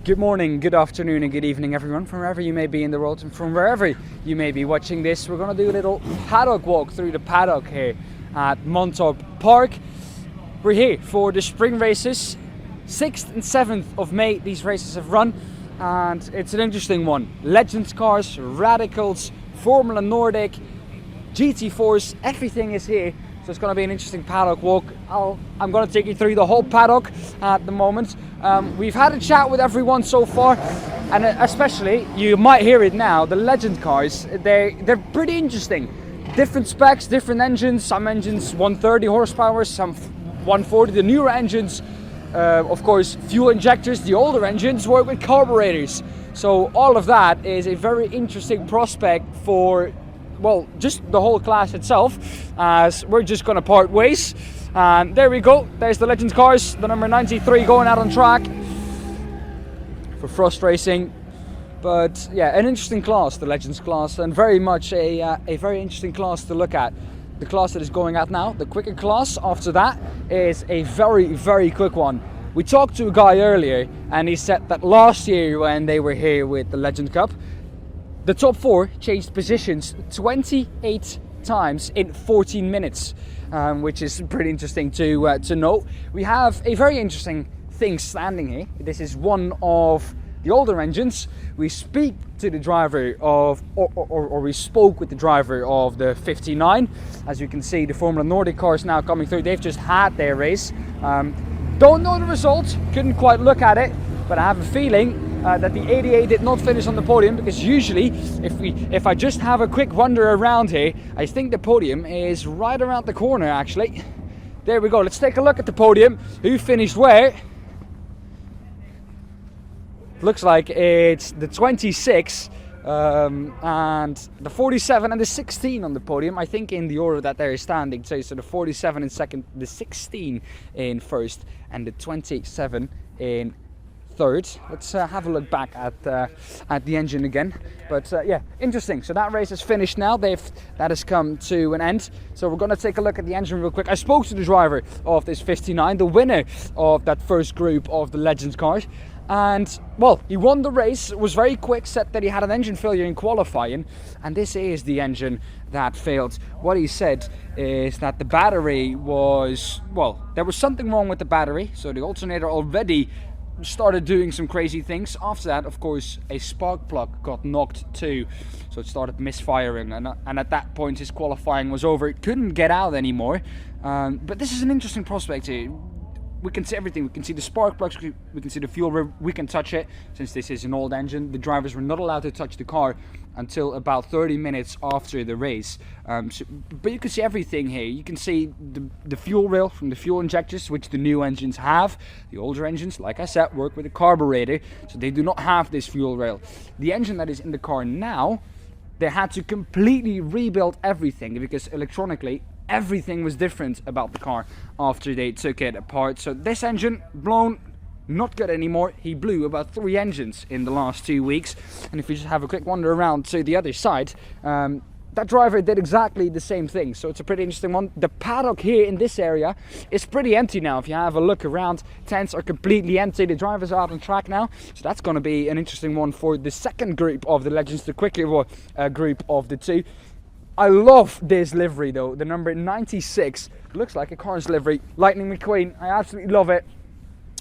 Good morning, good afternoon and good evening everyone, from wherever you may be in the world and from wherever you may be watching this. We're going to do a little paddock walk through the paddock here at Mantorp Park. We're here for the spring races, 6th and 7th of May these races have run, and it's an interesting one. Legends cars, radicals, Formula Nordic, GT4s, everything is here. So it's going to be an interesting paddock walk. I'm going to take you through the whole paddock at the moment. We've had a chat with everyone so far, and especially, you might hear it now, the legend cars, they're pretty interesting. Different specs, different engines, some engines 130 horsepower, some 140, the newer engines, of course, fuel injectors, the older engines work with carburetors. So all of that is a very interesting prospect for, well, just the whole class itself, as we're just going to part ways. And there we go, there's the Legends cars, the number 93 going out on track for Frost Racing. But yeah, an interesting class, the Legends class, and very much a very interesting class to look at. The class that is going out now, the quicker class after that, is a very quick one. We talked to a guy earlier and he said that last year when they were here with the Legend Cup, the top four changed positions 28 times in 14 minutes, which is pretty interesting to note. We have a very interesting thing standing here. This is one of the older engines. We speak to the driver of, or we spoke with the driver of the 59. As you can see, the Formula Nordic cars now coming through. They've just had their race. Don't know the result, couldn't quite look at it, but I have a feeling that the 88 did not finish on the podium, because usually if I just have a quick wander around here, I think the podium is right around the corner actually. There we go, let's take a look at the podium. Who finished where? Looks like it's the 26 and the 47 and the 16 on the podium, I think in the order that they're standing. So the 47 in second, the 16 in first, and the 27 in third. Let's have a look back at the engine again. But yeah, interesting. So that race is finished now. That has come to an end. So we're going to take a look at the engine real quick. I spoke to the driver of this 59, the winner of that first group of the Legends cars. And well, he won the race, was very quick, said that he had an engine failure in qualifying, and this is the engine that failed. What he said is that the battery was, well, there was something wrong with the battery, so the alternator already started doing some crazy things. After that, of course, a spark plug got knocked too, so it started misfiring, and at that point his qualifying was over. It couldn't get out anymore. But this is an interesting prospect here. We can see everything. We can see the spark plugs, we can see the fuel rib, we can touch it. Since this is an old engine, the drivers were not allowed to touch the car until about 30 minutes after the race. But you can see everything here. You can see the fuel rail from the fuel injectors, which the new engines have. The older engines, like I said, work with a carburetor, so they do not have this fuel rail. The engine that is in the car now, they had to completely rebuild everything, because electronically everything was different about the car after they took it apart. So this engine blown, not good anymore. He blew about 3 engines in the last 2 weeks. And if you just have a quick wander around to the other side, that driver did exactly the same thing. So it's a pretty interesting one. The paddock here in this area is pretty empty now. If you have a look around, tents are completely empty. The drivers are out on track now. So that's going to be an interesting one for the second group of the Legends, the quicker group of the two. I love this livery though, the number 96, looks like a car's livery, Lightning McQueen, I absolutely love it.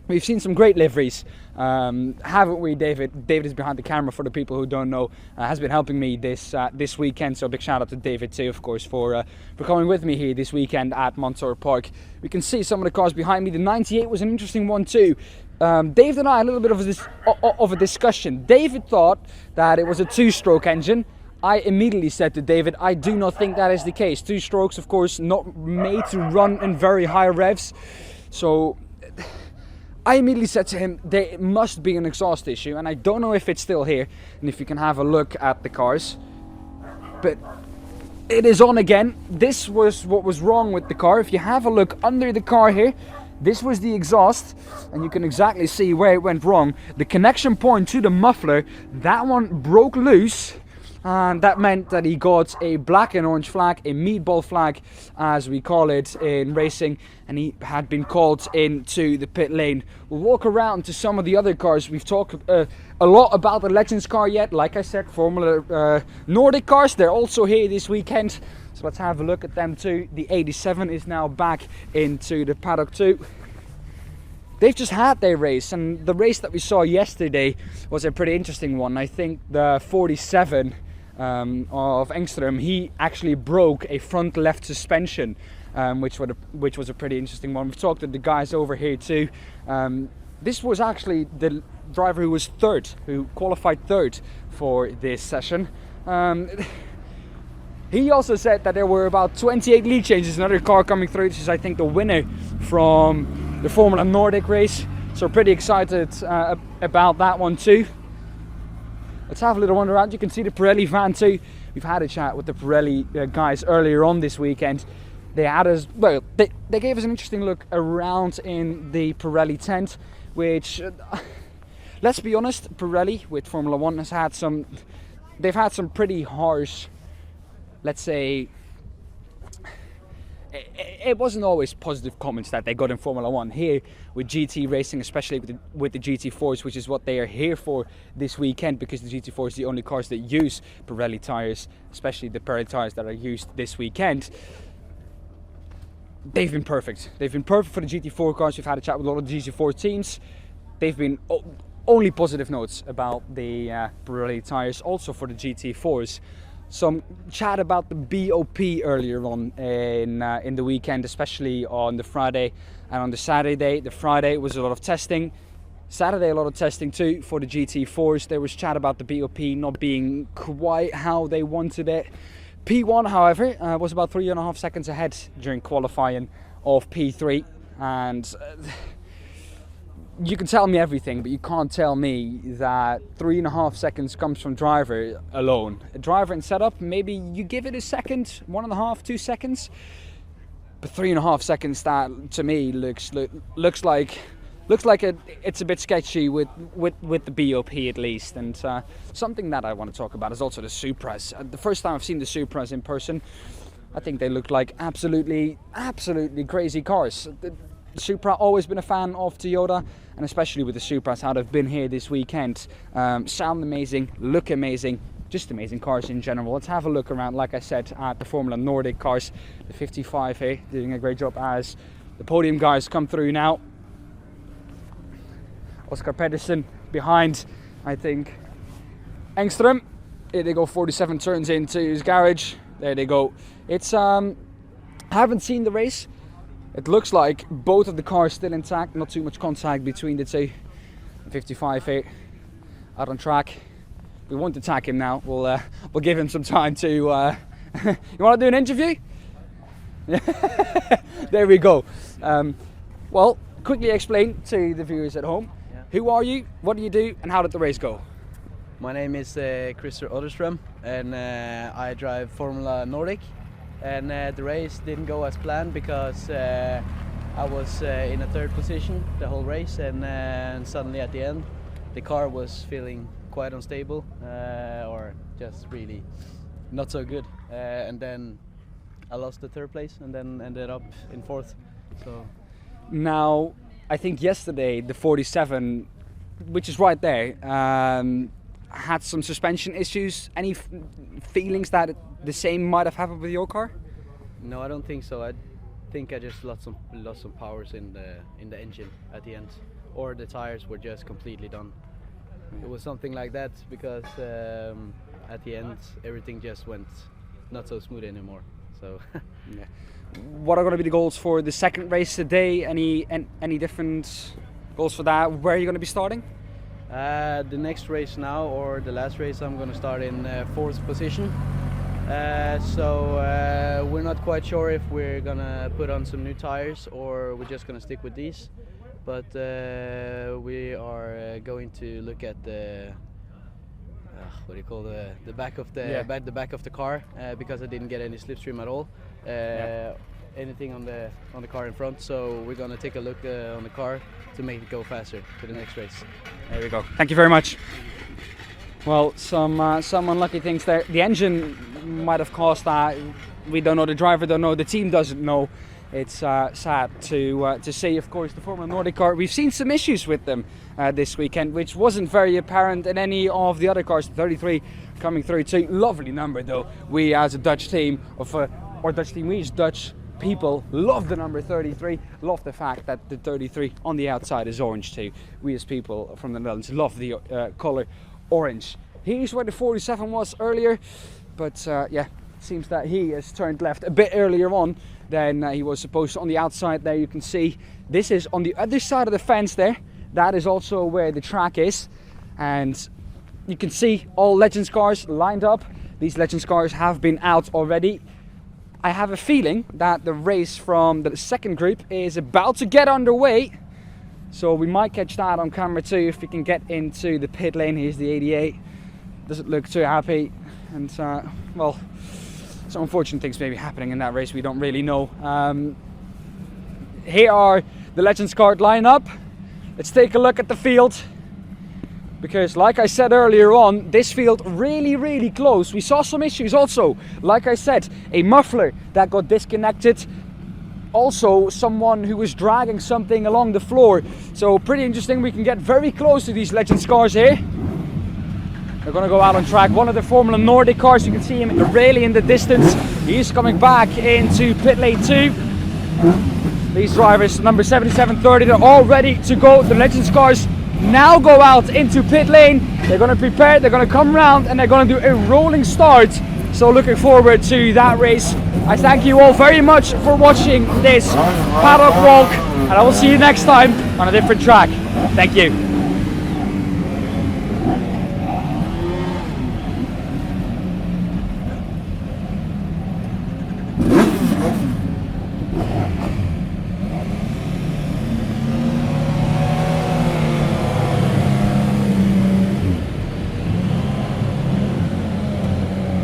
We've seen some great liveries, haven't we, David? David is behind the camera, for the people who don't know, has been helping me this weekend, so a big shout out to David too, of course, for coming with me here this weekend at Mantorp Park. We can see some of the cars behind me. The 98 was an interesting one too. David and I had a little bit of a discussion. David thought that it was a 2-stroke engine. I immediately said to David, I do not think that is the case. 2 strokes, of course, not made to run in very high revs. So I immediately said to him, there must be an exhaust issue, and I don't know if it's still here, and if you can have a look at the cars. But it is on again. This was what was wrong with the car. If you have a look under the car here, this was the exhaust, and you can exactly see where it went wrong. The connection point to the muffler, that one broke loose. and that meant that he got a black and orange flag, a meatball flag as we call it in racing, and he had been called into the pit lane. We'll walk around to some of the other cars. We've talked a lot about the Legends car yet. Like I said, Formula Nordic cars, they're also here this weekend, so let's have a look at them too. The 87 is now back into the paddock too. They've just had their race, and the race that we saw yesterday was a pretty interesting one. I think the 47 of Engström, he actually broke a front left suspension, which was a pretty interesting one. We've talked to the guys over here too. This was actually the driver who was third, who qualified third for this session. He also said that there were about 28 lead changes, another car coming through. This is, I think, the winner from the Formula Nordic race, so pretty excited about that one too. Let's have a little wander around. You can see the Pirelli van too. We've had a chat with the Pirelli guys earlier on this weekend. They had us, well, they gave us an interesting look around in the Pirelli tent, which, let's be honest, Pirelli with Formula 1 has had some, they've had some pretty harsh, let's say, it wasn't always positive comments that they got in Formula 1. Here with GT racing, especially with the GT4s, which is what they are here for this weekend, because the GT4 is the only cars that use Pirelli tyres, especially the Pirelli tyres that are used this weekend. They've been perfect. They've been perfect for the GT4 cars. We've had a chat with a lot of the GT4 teams. They've been only positive notes about the Pirelli tyres, also for the GT4s. Some chat about the BOP earlier on in the weekend, especially on the Friday and on the Saturday. The Friday was a lot of testing. Saturday a lot of testing too for the GT4s. There was chat about the BOP not being quite how they wanted it. P1, however, was about 3.5 seconds ahead during qualifying of P3, and you can tell me everything, but you can't tell me that 3.5 seconds comes from driver alone. A driver and setup, maybe you give it a second, 1.5, 2 seconds, but 3.5 seconds, that to me looks like it's a bit sketchy with the BOP at least. And something that I want to talk about is also the Supras. The first time I've seen the Supras in person, I think they look like absolutely crazy cars. The Supra, always been a fan of Toyota, and especially with the Supras, how they've been here this weekend. Sound amazing, look amazing, just amazing cars in general. Let's have a look around, like I said, at the Formula Nordic cars. The 55 here doing a great job as the podium guys come through now. Oscar Pedersen behind, I think, Engström. Here they go, 47 turns into his garage. There they go. It's I haven't seen the race. It looks like both of the cars still intact, not too much contact between the two. 55 here, out on track. We won't attack him now. We'll give him some time to. You want to do an interview? There we go. Well, quickly explain to the viewers at home. Yeah. Who are you? What do you do? And how did the race go? My name is Christer Otterström, and I drive Formula Nordic. And the race didn't go as planned because I was in a third position the whole race, and suddenly at the end the car was feeling quite unstable, or just really not so good, and then I lost the third place and then ended up in fourth. So now I think yesterday the 47, which is right there, had some suspension issues. Any feelings that the same might have happened with your car? No, I don't think so. I think I just lost some powers in the engine at the end, or the tires were just completely done. It was something like that, because at the end everything just went not so smooth anymore. So yeah. What are going to be the goals for the second race today? Any different goals for that? Where are you going to be starting? The next race now, or the last race, I'm going to start in fourth position. So we're not quite sure if we're going to put on some new tires or we're just going to stick with these. But we are going to look at the what do you call the back of the the back of the car, because I didn't get any slipstream at all. Anything on the car in front. So we're going to take a look on the car to make it go faster to the next race. There we go. Thank you very much. Well, some unlucky things there. The engine might have caused that. We don't know. The driver don't know. The team doesn't know. It's sad to see. Of course, the Formula Nordic car. We've seen some issues with them this weekend, which wasn't very apparent in any of the other cars. 33 coming through too. Lovely number though. We as a Dutch team we as Dutch people love the number 33. Love the fact that the 33 on the outside is orange too. We as people from the Netherlands love the color orange. Here's where the 47 was earlier, but yeah, seems that he has turned left a bit earlier on than he was supposed to. On the outside there you can see this is on the other side of the fence there. That is also where the track is, and you can see all Legends cars lined up. These Legends cars have been out already. I have a feeling that the race from the second group is about to get underway, so we might catch that on camera too if we can get into the pit lane. Here's the 88. Doesn't look too happy, and well, some unfortunate things may be happening in that race. We don't really know. Here are the Legends card lineup. Let's take a look at the field, because like I said earlier on, this field really close. We saw some issues also. Like I said, a muffler that got disconnected. Also someone who was dragging something along the floor. So pretty interesting. We can get very close to these Legends cars here. They're going to go out on track. One of the Formula Nordic cars, you can see him really in the distance. He's coming back into pit lane 2. These drivers, number 7730, they're all ready to go. The Legends cars now go out into pit lane. They're going to prepare, they're going to come around, and they're going to do a rolling start. So looking forward to that race. I thank you all very much for watching this paddock walk, and I will see you next time on a different track. Thank you.